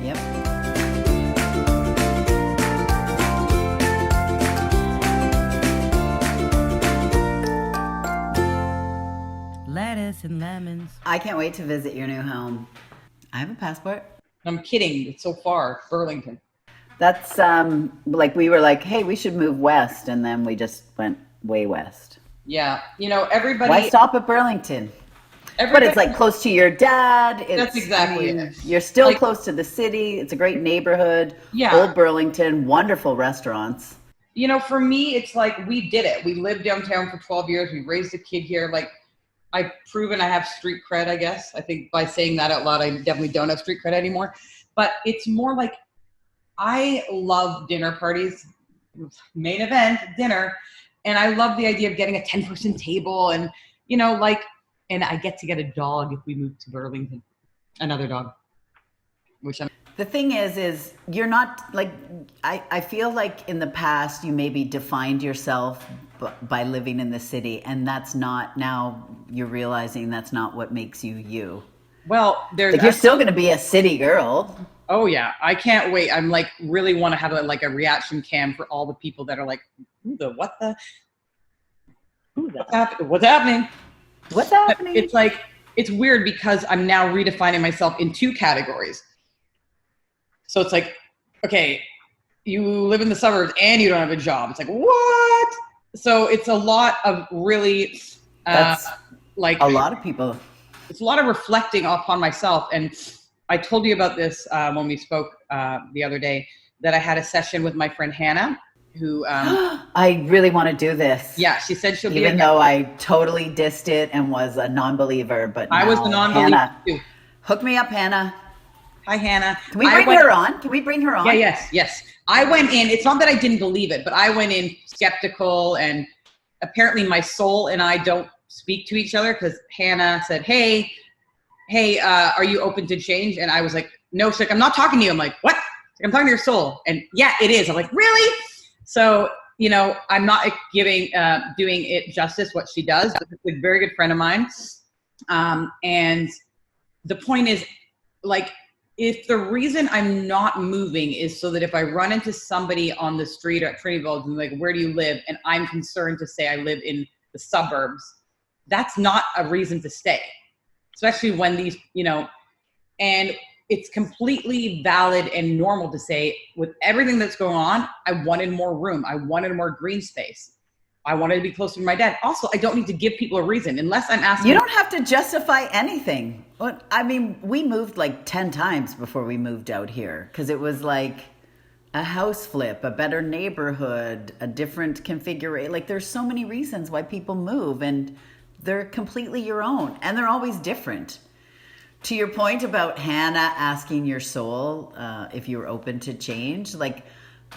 Yep. Lettuce and lemons. I can't wait to visit your new home. I have a passport. I'm kidding. It's so far, Burlington. That's like we were like, hey, we should move west, and then we just went way west. Yeah, Why stop at Burlington? But it's like close to your dad. That's exactly it. You're still Like, close to the city. It's a great neighborhood. yeah, Old Burlington, wonderful restaurants. for me, it's like we did it. We lived downtown for 12 years. We raised a kid here. Like, I've proven I have street cred, I guess. I think by saying that out loud, I definitely don't have street cred anymore. But it's more like I love dinner parties, main event, dinner. And I love the idea of getting a 10-person table and, and I get to get a dog if we move to Burlington, another dog, which I'm. The thing is you're not like, I feel like in the past you maybe defined yourself by living in the city, and that's not, now you're realizing that's not what makes you you. Well, you're still going to be a city girl. Oh yeah, I can't wait. I'm like really want to have a reaction cam for all the people that are like, what's happening? What's happening? It's like, it's weird because I'm now redefining myself in two categories. So it's like, okay, you live in the suburbs and you don't have a job. It's like, what? So it's a lot of really, That's like a lot of people. It's a lot of reflecting upon myself. And I told you about this when we spoke the other day, that I had a session with my friend Hannah, who I really want to do this. Yeah, she said she'll be. Even though I totally dissed it and was a non-believer, but I was the non-believer Hannah, too. Hook me up, Hannah. Hi, Hannah. Can we bring her on? Can we bring her on? Yeah, yes. I went in. It's not that I didn't believe it, but I went in skeptical, and apparently my soul and I don't speak to each other, because Hannah said, hey, are you open to change? And I was like, no. She's like, I'm not talking to you. I'm like, what? Like, I'm talking to your soul. And yeah, it is. I'm like, really? So, I'm not doing it justice what she does, but it's a very good friend of mine. And the point is, like, if the reason I'm not moving is so that if I run into somebody on the street or at Trinity Village and like, where do you live? And I'm concerned to say I live in the suburbs, that's not a reason to stay. Especially when these, and it's completely valid and normal to say, with everything that's going on, I wanted more room. I wanted more green space. I wanted to be closer to my dad. Also, I don't need to give people a reason unless I'm asking. You don't have to justify anything. I mean, we moved like 10 times before we moved out here, because it was like a house flip, a better neighborhood, a different configuration. Like, there's so many reasons why people move, and they're completely your own, and they're always different. To your point about Hannah asking your soul if you're open to change, like,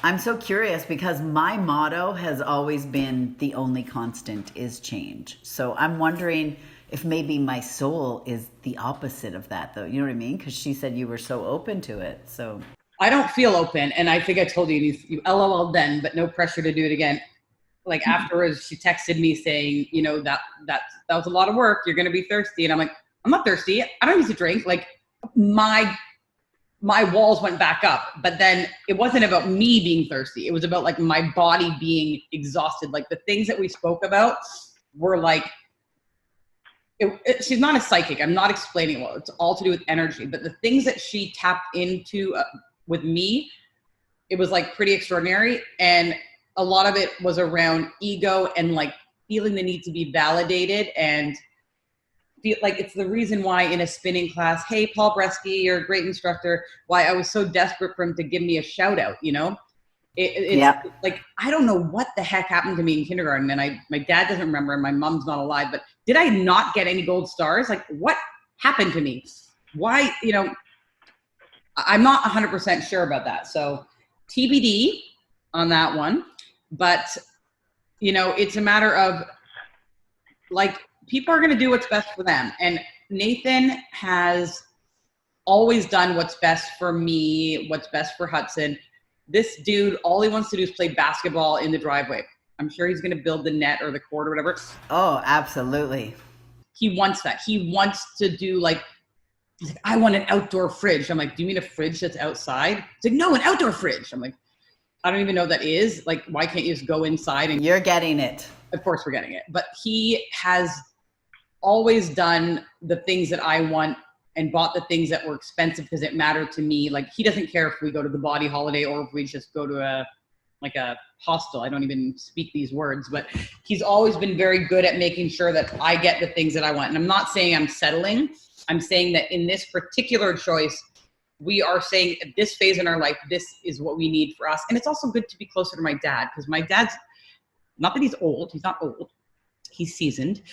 I'm so curious, because my motto has always been the only constant is change. So I'm wondering if maybe my soul is the opposite of that, though. You know what I mean? Because she said you were so open to it. So I don't feel open, and I think I told you LOL then, but no pressure to do it again. Like, afterwards, she texted me saying, that was a lot of work. You're going to be thirsty. And I'm like, I'm not thirsty. I don't need to drink. Like, my walls went back up, but then it wasn't about me being thirsty. It was about like my body being exhausted. Like, the things that we spoke about were like, she's not a psychic. I'm not explaining well. It's all to do with energy, but the things that she tapped into with me, it was like pretty extraordinary. And a lot of it was around ego and like feeling the need to be validated, and feel like it's the reason why in a spinning class, hey, Paul Bresky, you're a great instructor, why I was so desperate for him to give me a shout out, It's like, I don't know what the heck happened to me in kindergarten, and my dad doesn't remember, and my mom's not alive, but did I not get any gold stars? Like, what happened to me? Why, I'm not 100% sure about that. So TBD on that one. But, it's a matter of, like, people are going to do what's best for them. And Nathan has always done what's best for me, what's best for Hudson. This dude, all he wants to do is play basketball in the driveway. I'm sure he's going to build the net or the court or whatever. Oh, absolutely. He wants that. He wants to do, like, He's like, I want an outdoor fridge. I'm like, do you mean a fridge that's outside? He's like, no, an outdoor fridge. I'm like, I don't even know what that is. Like, why can't you just go inside? And You're getting it. of course we're getting it. But he has always done the things that I want and bought the things that were expensive because it mattered to me. Like, he doesn't care if we go to the body holiday or if we just go to a hostel. I don't even speak these words, but he's always been very good at making sure that I get the things that I want. And I'm not saying I'm settling. I'm saying that in this particular choice, we are saying at this phase in our life, this is what we need for us. And it's also good to be closer to my dad, because my dad's, not that he's old, he's not old, he's seasoned.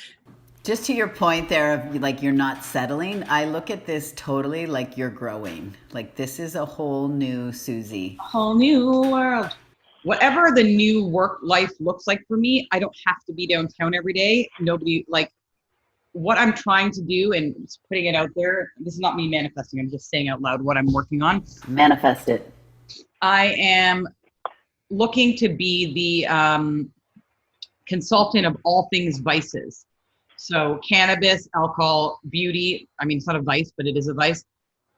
Just to your point there of like you're not settling, I look at this totally like you're growing. Like this is a whole new Susie. A whole new world. Whatever the new work life looks like for me, I don't have to be downtown every day. Nobody, like, what I'm trying to do and putting it out there, this is not me manifesting, I'm just saying out loud what I'm working on. Manifest it. I am looking to be the consultant of all things vices. So cannabis, alcohol, beauty. I mean, it's not a vice, but it is a vice.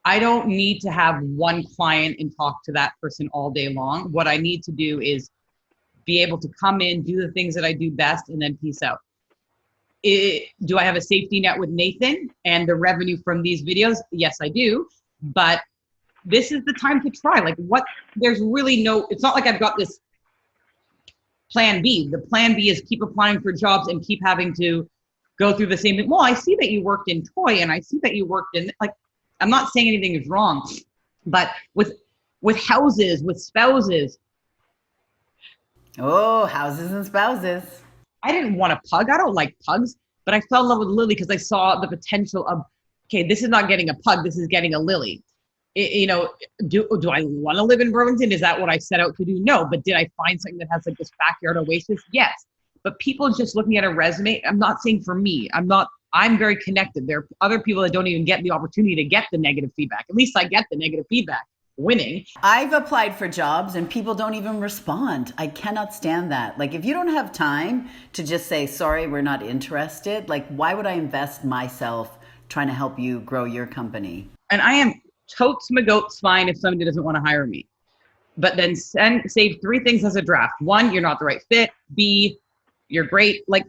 I don't need to have one client and talk to that person all day long. What I need to do is be able to come in, do the things that I do best, and then peace out. Do I have a safety net with Nathan and the revenue from these videos? Yes, I do. But this is the time to try. Like, what? There's really no, it's not like I've got this plan B. The plan B is keep applying for jobs and keep having to go through the same thing. Well, I see that you worked in toy and I see that you worked in, like, I'm not saying anything is wrong, but with houses, with spouses. Oh, houses and spouses. I didn't want a pug. I don't like pugs, but I fell in love with Lily because I saw the potential of, okay, this is not getting a pug, this is getting a Lily. Do I want to live in Burlington? Is that what I set out to do? No, but did I find something that has like this backyard oasis? Yes. But people just looking at a resume, I'm not saying for me, I'm very connected. There are other people that don't even get the opportunity to get the negative feedback. At least I get the negative feedback. Winning. I've applied for jobs and people don't even respond. I cannot stand that. Like, if you don't have time to just say, sorry, we're not interested, like, why would I invest myself trying to help you grow your company? And I am totes my goats fine if somebody doesn't want to hire me. But then save 3 things as a draft. 1, you're not the right fit. B, you're great. Like,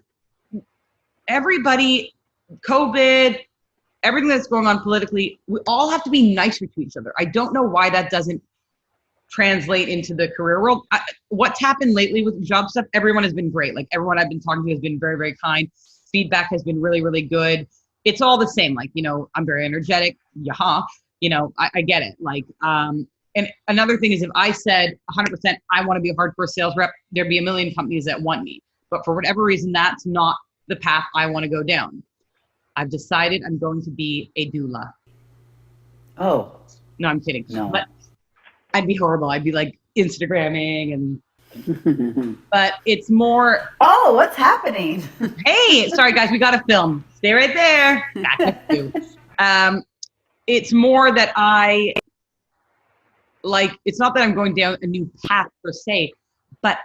everybody, COVID, everything that's going on politically, we all have to be nicer to each other. I don't know why that doesn't translate into the career world. What's happened lately with job stuff, everyone has been great. Like, everyone I've been talking to has been very, very kind. Feedback has been really, really good. It's all the same. Like, I'm very energetic. Yaha. I get it. Like, and another thing is, if I said 100%, I want to be a hardcore sales rep, there'd be a million companies that want me. But for whatever reason, that's not the path I want to go down. I've decided I'm going to be a doula. Oh. No, I'm kidding. No. But I'd be horrible. I'd be like Instagramming and, but it's more. Oh, what's happening? Hey, sorry guys, we got to film. Stay right there. It's more that it's not that I'm going down a new path per se, but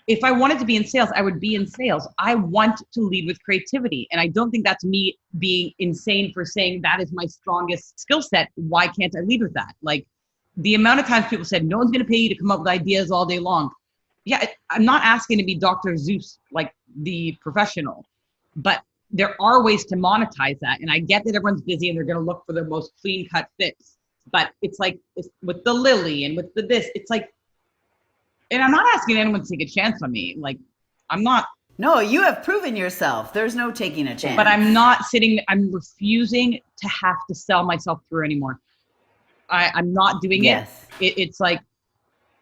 if I wanted to be in sales, I would be in sales. I want to lead with creativity. And I don't think that's me being insane for saying that is my strongest skill set. Why can't I lead with that? Like, the amount of times people said, no one's going to pay you to come up with ideas all day long. Yeah, I'm not asking to be Dr. Zeus, like the professional, but there are ways to monetize that. And I get that everyone's busy and they're going to look for the most clean cut fits. But it's like with the Lily and with the this, it's like, and I'm not asking anyone to take a chance on me. Like, I'm not. No, you have proven yourself. There's no taking a chance. But I'm refusing to have to sell myself through anymore. I'm not doing it. It's like,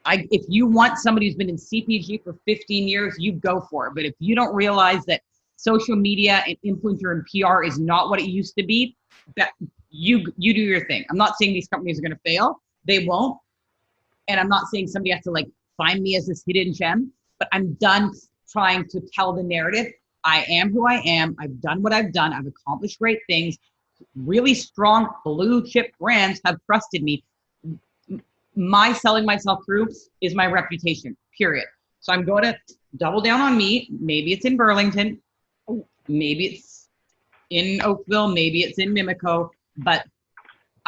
if you want somebody who's been in CPG for 15 years, you go for it. But if you don't realize that social media and influencer and PR is not what it used to be, that you do your thing. I'm not saying these companies are going to fail. They won't. And I'm not saying somebody has to like find me as this hidden gem, but I'm done trying to tell the narrative. I am who I am. I've done what I've done. I've accomplished great things. Really strong blue chip brands have trusted me. My selling myself through is my reputation, period. So I'm going to double down on me. Maybe it's in Burlington. Maybe it's in Oakville. Maybe it's in Mimico. But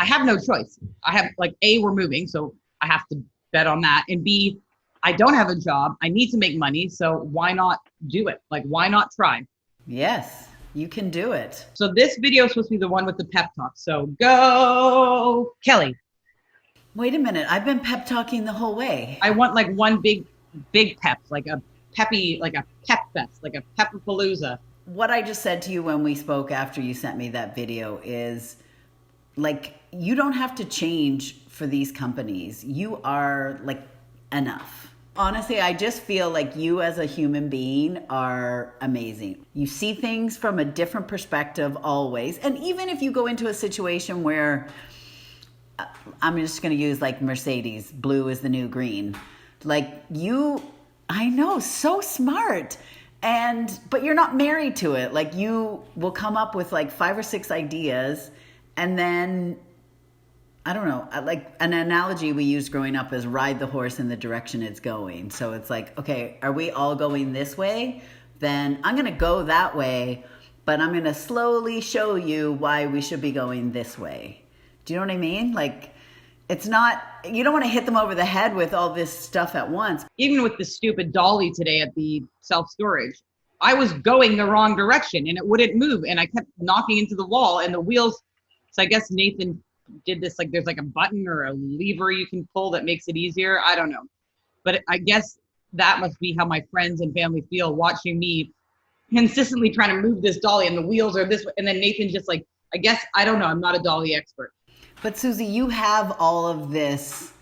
I have no choice. I have like A, we're moving, so I have to bet on that. And B, I don't have a job. I need to make money. So why not do it? Like, why not try? Yes, you can do it. So this video is supposed to be the one with the pep talk. So go, Kelly. Wait a minute. I've been pep talking the whole way. I want like one big pep, like a peppy, like a pep fest, like a pepperpalooza. What I just said to you when we spoke after you sent me that video is like, you don't have to change for these companies. You are like enough. Honestly, I just feel like you as a human being are amazing. You see things from a different perspective always. And even if you go into a situation where, I'm just going to use like Mercedes, blue is the new green. Like you, I know, so smart. But you're not married to it. Like you will come up with like 5 or 6 ideas, and then I don't know, like an analogy we used growing up is ride the horse in the direction it's going. So it's like, okay, are we all going this way? Then I'm going to go that way, but I'm going to slowly show you why we should be going this way. Do you know what I mean? Like, it's not, you don't want to hit them over the head with all this stuff at once. Even with the stupid dolly today at the self-storage, I was going the wrong direction and it wouldn't move. And I kept knocking into the wall and the wheels. So I guess Nathan did this, like there's like a button or a lever you can pull that makes it easier. I don't know. But I guess that must be how my friends and family feel watching me consistently trying to move this dolly and the wheels are this way. And then Nathan's just like, I guess, I don't know. I'm not a dolly expert. But Susie, you have all of this,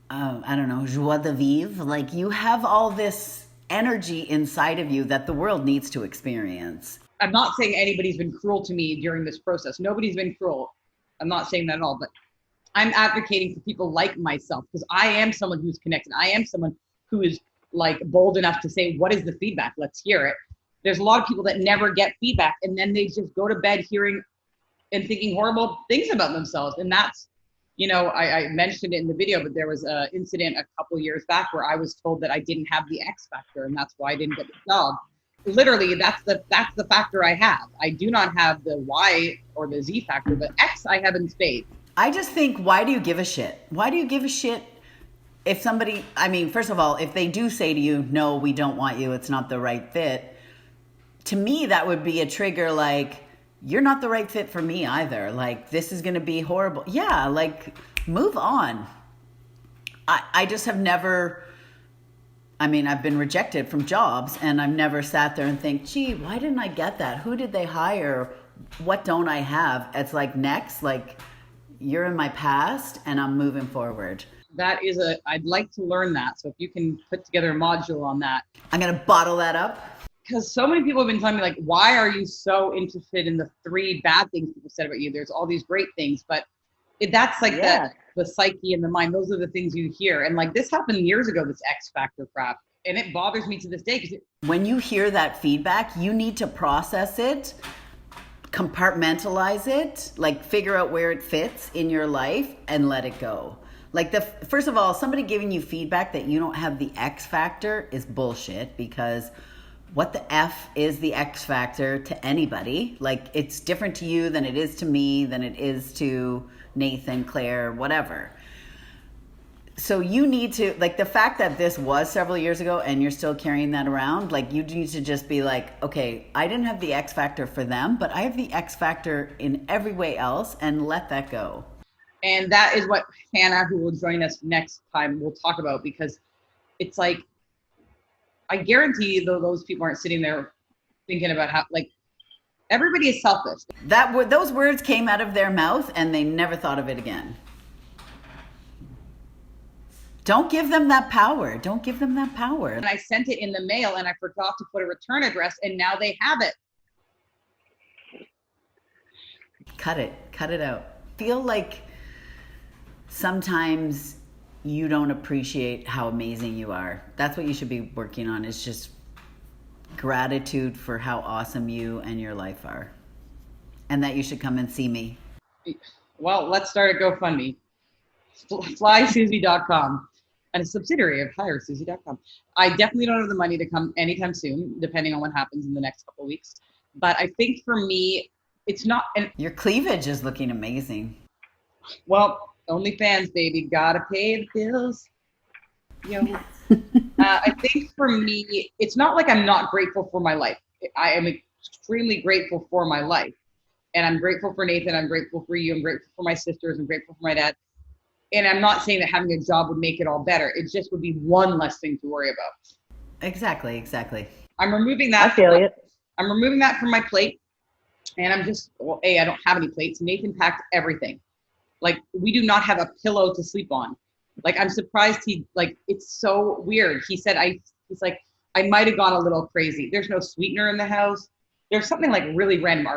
I don't know, joie de vivre. Like you have all this energy inside of you that the world needs to experience. I'm not saying anybody's been cruel to me during this process. Nobody's been cruel. I'm not saying that at all, but I'm advocating for people like myself because I am someone who's connected. I am someone who is like bold enough to say, what is the feedback? Let's hear it. There's a lot of people that never get feedback and then they just go to bed hearing and thinking horrible things about themselves. And that's, you know, I mentioned it in the video, but there was an incident a couple years back where I was told that I didn't have the X factor and that's why I didn't get the job. Literally, that's the factor I have. I do not have the Y or the Z factor, but X I have in spades. I just think, why do you give a shit? Why do you give a shit if somebody, I mean, first of all, if they do say to you, no, we don't want you, it's not the right fit, to me, that would be a trigger like, you're not the right fit for me either. Like, this is going to be horrible. Yeah, like, move on. I just have never, I mean, I've been rejected from jobs and I've never sat there and think, gee, why didn't I get that? Who did they hire? What don't I have? It's like, next, like, you're in my past and I'm moving forward. That is I'd like to learn that. So if you can put together a module on that. I'm going to bottle that up. Because so many people have been telling me, like, why are you so interested in the 3 bad things people said about you? There's all these great things, but that's like the psyche and the mind. Those are the things you hear. And like this happened years ago, this X factor crap. And it bothers me to this day. When you hear that feedback, you need to process it, compartmentalize it, like figure out where it fits in your life and let it go. Like first of all, somebody giving you feedback that you don't have the X factor is bullshit, because what the F is the X factor to anybody? Like, it's different to you than it is to me, than it is to Nathan, Claire, whatever. So you need to, like, the fact that this was several years ago and you're still carrying that around, like, you need to just be like, okay, I didn't have the X factor for them, but I have the X factor in every way else, and let that go. And that is what Hannah, who will join us next time, will talk about, because it's like, I guarantee those people aren't sitting there thinking about how, like, everybody is selfish. Those words came out of their mouth and they never thought of it again. Don't give them that power. Don't give them that power. And I sent it in the mail and I forgot to put a return address and now they have it. Cut it out. Feel like sometimes you don't appreciate how amazing you are. That's what you should be working on, is just gratitude for how awesome you and your life are. And that you should come and see me. Well, let's start a GoFundMe. FlySusie.com, and a subsidiary of HireSusie.com. I definitely don't have the money to come anytime soon, depending on what happens in the next couple of weeks. But I think for me, it's not, and Your cleavage is looking amazing. well, OnlyFans, baby, gotta pay the bills. Yo, I think for me, it's not like I'm not grateful for my life. I am extremely grateful for my life. And I'm grateful for Nathan. I'm grateful for you. I'm grateful for my sisters. I'm grateful for my dad. And I'm not saying that having a job would make it all better. It just would be one less thing to worry about. Exactly. I'm removing I that. feel it. I'm removing that from my plate. And I'm just, well, A, I don't have any plates. Nathan packed everything. Like, we do not have a pillow to sleep on. Like, I'm surprised it's so weird. He said, he's like, I might have gone a little crazy. There's no sweetener in the house. There's something like really random.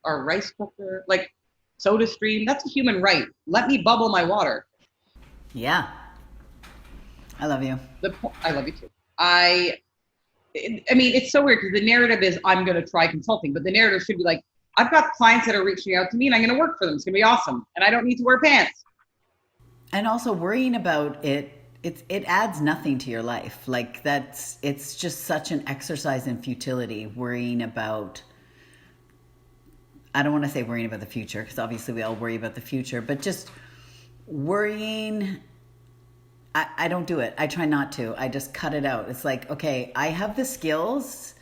Our rice cooker, like Soda Stream. That's a human right. Let me bubble my water. Yeah. I love you. I love you too. I mean, it's so weird because the narrative is I'm going to try consulting, but the narrative should be like, I've got clients that are reaching out to me and I'm going to work for them. It's going to be awesome. And I don't need to wear pants. And also worrying about it adds nothing to your life. Like it's just such an exercise in futility, worrying about, I don't want to say worrying about the future, because obviously we all worry about the future, but just worrying, I don't do it. I try not to. I just cut it out. It's like, okay, I have the skills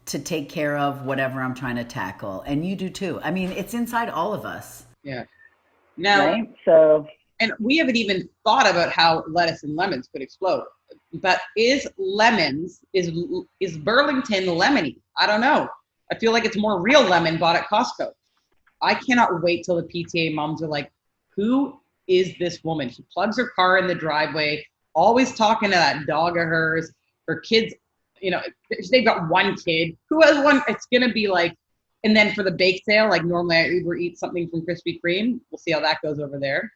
to take care of whatever I'm trying to tackle. And you do too. I mean, it's inside all of us. Yeah. Now, Right? So, and we haven't even thought about how lettuce and lemons could explode. But is Burlington lemony? I don't know. I feel like it's more real lemon bought at Costco. I cannot wait till the PTA moms are like, who is this woman? She plugs her car in the driveway, always talking to that dog of hers. Her kids, they've got one kid. Who has one? It's going to be like, and then for the bake sale, like normally I Uber Eats something from Krispy Kreme. We'll see how that goes over there.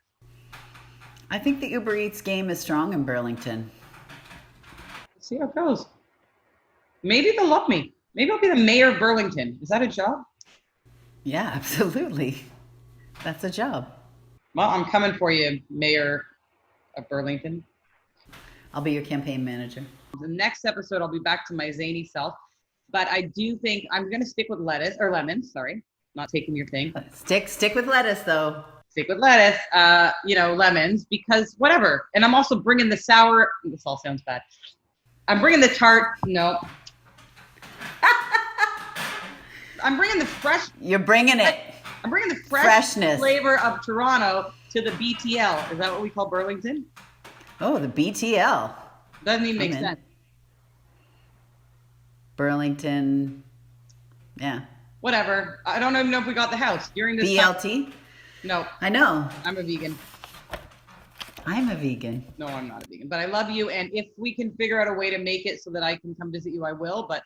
I think the Uber Eats game is strong in Burlington. Let's see how it goes. Maybe they'll love me. Maybe I'll be the mayor of Burlington. Is that a job? Yeah, absolutely. That's a job. Well, I'm coming for you, Mayor of Burlington. I'll be your campaign manager. The next episode, I'll be back to my zany self. But I do think I'm going to stick with lemons. Sorry, not taking your thing. Stick with lettuce, though. Stick with lettuce, lemons, because whatever. And I'm also bringing the sour. This all sounds bad. I'm bringing the tart. No. I'm bringing the fresh. You're bringing it. I'm bringing the Freshness. flavor of Toronto to the BTL. Is that what we call Burlington? Oh, the BTL. Doesn't even make I'm in. sense. Burlington. Yeah. Whatever. I don't even know if we got the house during this BLT? No, I know. I'm a vegan. I'm a vegan. No, I'm not a vegan, but I love you. And if we can figure out a way to make it so that I can come visit you, I will. But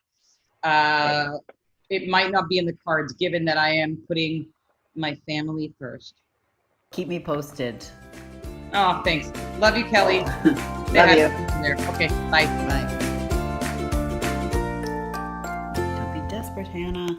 it might not be in the cards, given that I am putting my family first. Keep me posted. Oh, thanks. Love you, Kelly. Love you. There. Okay, bye. Bye. Don't be desperate, Hannah.